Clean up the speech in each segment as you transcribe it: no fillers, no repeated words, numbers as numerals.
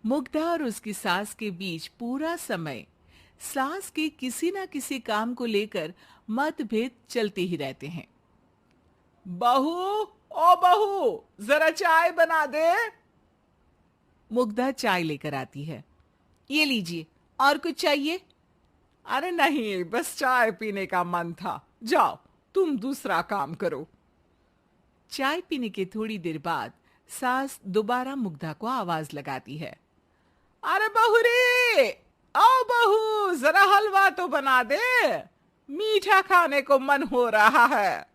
मुग्धा और उसकी सास के बीच पूरा समय सास के किसी ना किसी काम को लेकर मतभेद चलते ही रहते हैं। बहू, ओ बहू, जरा चाय बना दे। मुग्धा चाय लेकर आती है। ये लीजिए, और कुछ चाहिए? अरे नहीं, बस चाय पीने का मन था। जाओ, तुम दूसरा काम करो। चाय पीने के थोड़ी देर बाद सास दोबारा मुग्धा को आवाज लगाती है। अरे बहू रे, आओ बहू, जरा हलवा तो बना दे, मीठा खाने को मन हो रहा है।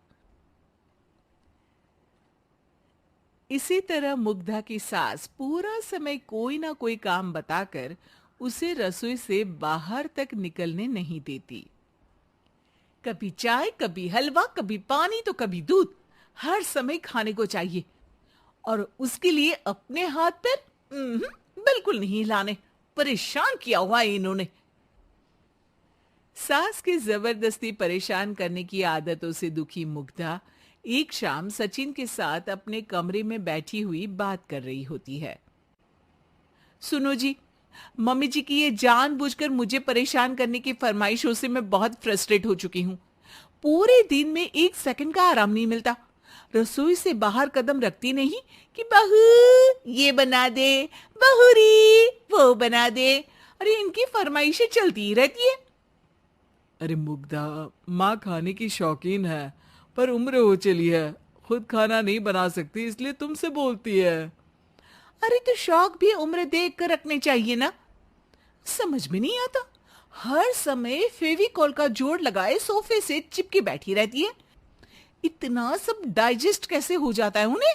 इसी तरह मुग्धा की सास पूरा समय कोई ना कोई काम बताकर उसे रसोई से बाहर तक निकलने नहीं देती। कभी चाय, कभी हलवा, कभी पानी तो कभी दूध, हर समय खाने को चाहिए। और उसके लिए अपने हाथ पैर बिल्कुल नहीं हिलाने। परेशान किया हुआ है इन्होंने। सास के जबरदस्ती परेशान करने की आदतों से दुखी मुग्धा एक शाम सचिन के साथ अपने कमरे में बैठी हुई बात कर रही होती है। सुनो जी, मम्मी जी की ये जानबूझकर मुझे परेशान करने की फरमाइशों से मैं बहुत फ्रस्ट्रेट हो चुकी हूँ। पूरे दिन में एक सेकंड का आराम नहीं मिलता। रसोई से बाहर कदम रखती नहीं कि बहू ये बना दे, बहुरी वो बना दे। अरे इनकी फरमाइशें चलती ही रहती है। अरे मुग्धा, माँ खाने की शौकीन है, पर उम्र हो चली है, खुद खाना नहीं बना सकती, इसलिए तुमसे बोलती है। अरे तो शौक भी उम्र देख कर रखने चाहिए ना। समझ में नहीं आता, हर समय फेविकॉल का जोड़ लगाए सोफे से चिपके बैठी रहती है। इतना सब डाइजेस्ट कैसे हो जाता है उन्हें?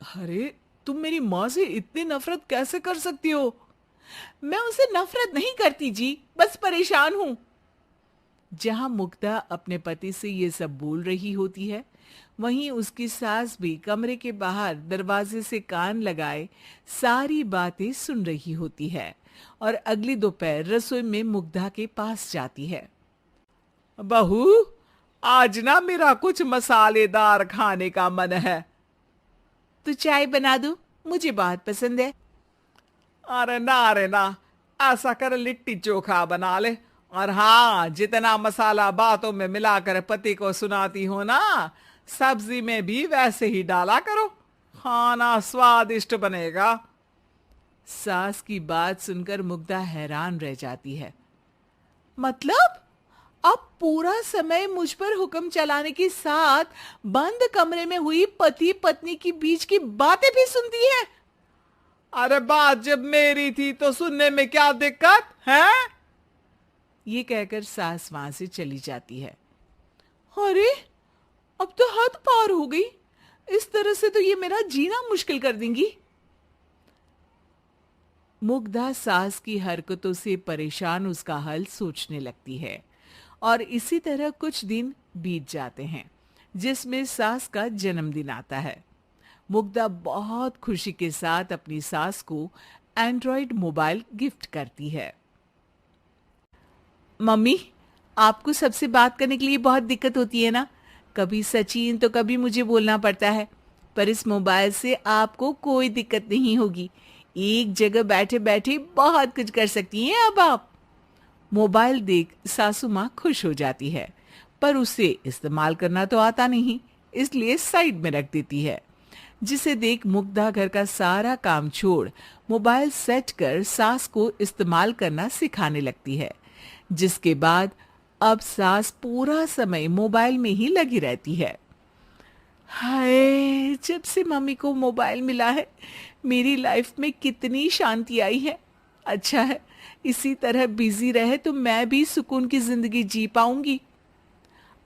अरे तुम मेरी माँ से इतनी नफरत कैसे कर सकती हो? मैं उसे नफरत नहीं करती जी, बस परेशान हूं। जहां मुग्धा अपने पति से ये सब बोल रही होती है, वहीं उसकी सास भी कमरे के बाहर दरवाजे से कान लगाए सारी बातें सुन रही होती है और अगली दोपहर रसोई में मुग्धा के पास जाती है। बहू, आज ना मेरा कुछ मसालेदार खाने का मन है। तो चाय बना दूं? मुझे बहुत पसंद है। अरे ना, ऐसा कर लिट्टी चोखा बना ले। और हाँ, जितना मसाला बातों में मिलाकर पति को सुनाती हो ना, सब्जी में भी वैसे ही डाला करो, खाना स्वादिष्ट बनेगा। सास की बात सुनकर मुग्धा हैरान रह जाती है। मतलब अब पूरा समय मुझ पर हुक्म चलाने के साथ बंद कमरे में हुई पति पत्नी की बीच की बातें भी सुनती है? अरे बात जब मेरी थी तो सुनने में क्या दिक्कत है? ये कहकर सास वहां से चली जाती है। अरे अब तो हद पार हो गई, इस तरह से तो ये मेरा जीना मुश्किल कर देंगी। मुग्धा सास की हरकतों से परेशान उसका हल सोचने लगती है और इसी तरह कुछ दिन बीत जाते हैं, जिसमें सास का जन्मदिन आता है। मुग्धा बहुत खुशी के साथ अपनी सास को एंड्रॉयड मोबाइल गिफ्ट करती है। मम्मी, आपको सबसे बात करने के लिए बहुत दिक्कत होती है ना? कभी सचिन तो कभी मुझे बोलना पड़ता है, पर इस मोबाइल से आपको कोई दिक्कत नहीं होगी। एक जगह बैठे बैठे बहुत कुछ कर सकती हैं अब आप। मोबाइल देख सासू माँ खुश हो जाती है, पर उसे इस्तेमाल करना तो आता नहीं, इसलिए साइड में रख देती है। जिसे देख मुग्धा घर का सारा काम छोड़ मोबाइल सेट कर सास को इस्तेमाल करना सिखाने लगती है, जिसके बाद अब सास पूरा समय मोबाइल में ही लगी रहती है। हाय, जब से मम्मी को मोबाइल मिला है मेरी लाइफ में कितनी शांति आई है। अच्छा है, इसी तरह बिजी रहे तो मैं भी सुकून की जिंदगी जी पाऊंगी।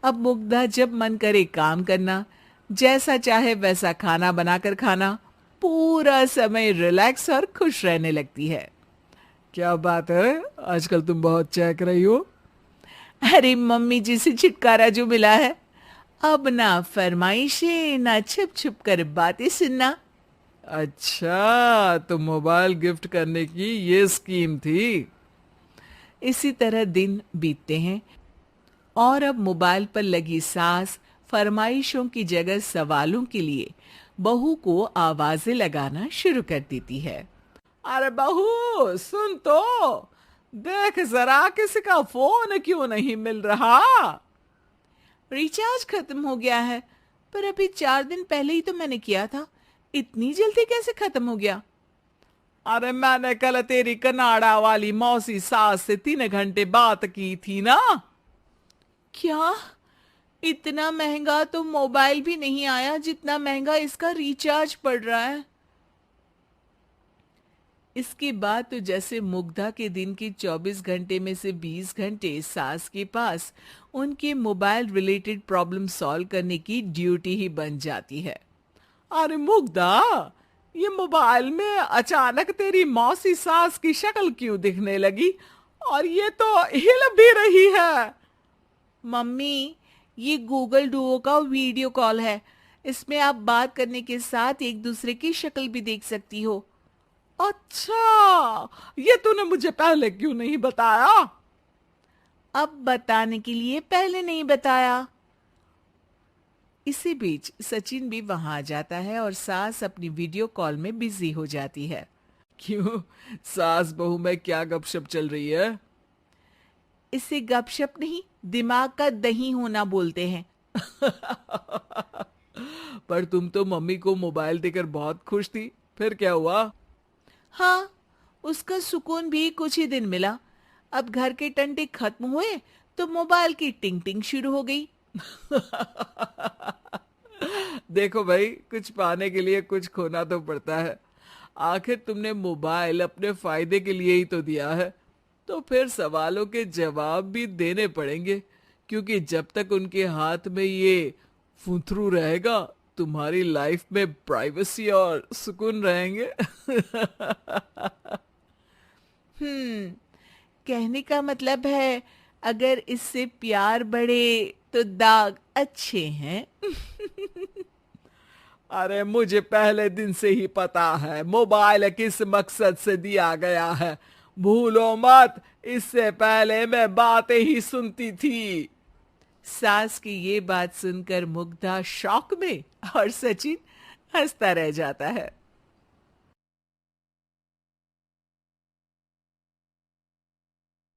अब मुग्धा जब मन करे काम करना, जैसा चाहे वैसा खाना बनाकर खाना, पूरा समय रिलैक्स और खुश रहने लगती है। क्या बात है, आजकल तुम बहुत चहक रही हो। अरे मम्मी जी से छुटकारा जो मिला है, अब ना फरमाइशें ना छुप छुप कर बातें सुनना। अच्छा, तो मोबाइल गिफ्ट करने की ये स्कीम थी। इसी तरह दिन बीतते हैं और अब मोबाइल पर लगी सास फरमाइशों की जगह सवालों के लिए बहू को आवाजें लगाना शुरू कर देती है। अरे बहू सुन तो, देख जरा किसी का फोन क्यों नहीं मिल रहा। रिचार्ज खत्म हो गया है, पर अभी 4 दिन पहले ही तो मैंने किया था, इतनी जल्दी कैसे खत्म हो गया। अरे मैंने कल तेरी कनाडा वाली मौसी सास से 3 घंटे बात की थी ना। क्या? इतना महंगा तो मोबाइल भी नहीं आया जितना महंगा इसका रिचार्ज पड़ रहा है। इसके बाद तो जैसे मुग्धा के दिन के 24 घंटे में से 20 घंटे सास के पास उनके मोबाइल रिलेटेड प्रॉब्लम सॉल्व करने की ड्यूटी ही बन जाती है। अरे मुग्धा, ये मोबाइल में अचानक तेरी मौसी सास की शक्ल क्यों दिखने लगी, और ये तो हिल भी रही है। मम्मी, ये गूगल डुओ का वीडियो कॉल है, इसमें आप बात करने के साथ एक दूसरे की शक्ल भी देख सकती हो। अच्छा, ये तूने मुझे पहले क्यों नहीं बताया। अब बताने के लिए पहले नहीं बताया। इसी बीच सचिन भी वहां आ जाता है और सास अपनी वीडियो कॉल में बिजी हो जाती है। क्यों, सास बहू में क्या गपशप चल रही है। इसे गपशप नहीं, दिमाग का दही होना बोलते हैं। पर तुम तो मम्मी को मोबाइल देकर बहुत खुश थी, फिर क्या हुआ। हाँ, उसका सुकून भी कुछ ही दिन मिला। अब घर के टंटे खत्म हुए तो मोबाइल की टिंग टिंग शुरू हो गई। देखो भाई, कुछ पाने के लिए कुछ खोना तो पड़ता है। आखिर तुमने मोबाइल अपने फायदे के लिए ही तो दिया है, तो फिर सवालों के जवाब भी देने पड़ेंगे, क्योंकि जब तक उनके हाथ में ये फुथरू रहेगा तुम्हारी लाइफ में प्राइवेसी और सुकून रहेंगे। कहने का मतलब है अगर इससे प्यार बढ़े तो दाग अच्छे हैं। अरे मुझे पहले दिन से ही पता है मोबाइल किस मकसद से दिया गया है, भूलो मत, इससे पहले मैं बातें ही सुनती थी। सास की ये बात सुनकर मुग्धा शॉक में और सचिन हंसता रह जाता है।